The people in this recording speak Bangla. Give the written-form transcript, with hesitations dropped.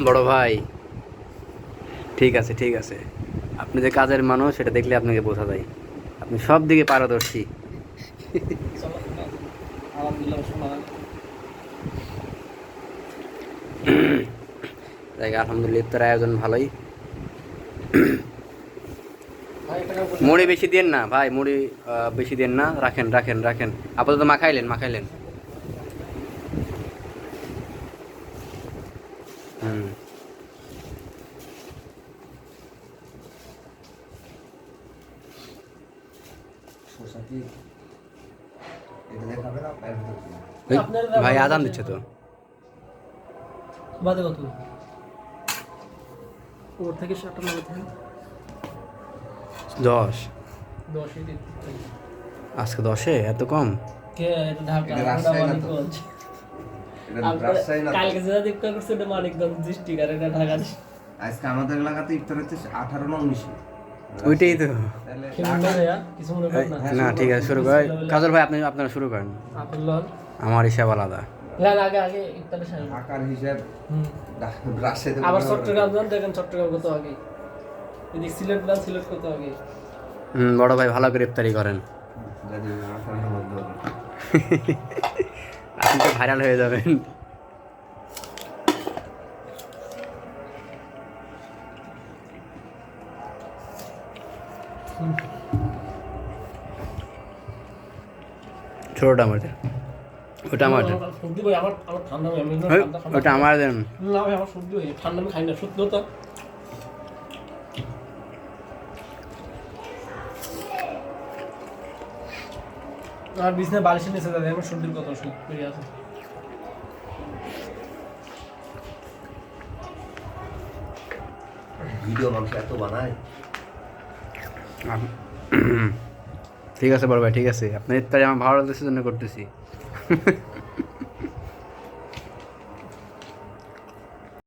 বড় ভাই, ঠিক আছে ঠিক আছে। আপনি যে কাজের মানুষ সেটা দেখলে আপনাকে বোঝা যায়, আপনি সব দিকে পারদর্শী। চলো আলহামদুলিল্লাহ শোনা। জায়গা আলহামদুলিল্লাহ, ইফতার আয়োজন ভালোই। ভাই একটা কাজ করলে মুড়ি হবে। বেশি দেন না ভাই, মুড়ি বেশি দেন না, রাখেন রাখেন রাখেন। আপাতত মাখাইলেন মাখাইলেন। হুম। এই, আপনার ভাই আজান দিচ্ছে তো। বাদে কত ওর থেকে 7 থেকে 10? 10 দিতে আজকে 10-এ এত কম? কে এটা ঢাকা এটা এটা রাজশাহী না তো? মানিকগঞ্জ। এটা আপনার রাজশাহী না তো? কালকে যেটা দেখতে করছে এটা মানিকগঞ্জ ডিস্ট্রিক্ট আর এটা ঢাকা district। আজকে আমাদের এলাকাতে ইফতার হচ্ছে 18 না 19 ওইটাই তো। তাহলে কি মনে হয় কিছু মনে করেন না? না ঠিক আছে, শুরু করেন কাজল ভাই, আপনারা শুরু করেন। আব্দুল্লাহ আমার হিসাব আলাদা। না না, আগে আগে ইফতারের সামনে ঢাকার হিসাব হুম। রাজশাহীতে আবার কোনো চট্টগ্রাম যান দেখেন চট্টগ্রাম কত আগে, এদিক সিলেট যান সিলেট কত আগে। বড় ভাই ভালো করে ইফতারি করেন, জানি না, আঠারোটার মধ্যে হবে। আপনি তো ভাইরাল হয়ে যাবেন। ছোটটা আমার দেন, ওটা আমার দেন। সর্দি ভাই আমার আমার ঠান্ডা ভাই আমি ওই, ঠান্ডা ঠান্ডা ওটা আমার দেন। না ভাই আমার সর্দি ভাই ঠান্ডা আমি খাই না সত্যি তো। আর বিছনা বালিশের নিচে যাবে আমার সর্দির কথা ওষুধ বেরিয়ে আছে। ভিডিও মানুষ এত বানায়। ঠিক আছে বড় ভাই, ঠিক আছে, আপনার ইফতারি আমার ভালো লাগতেছে জন্য করতেছি।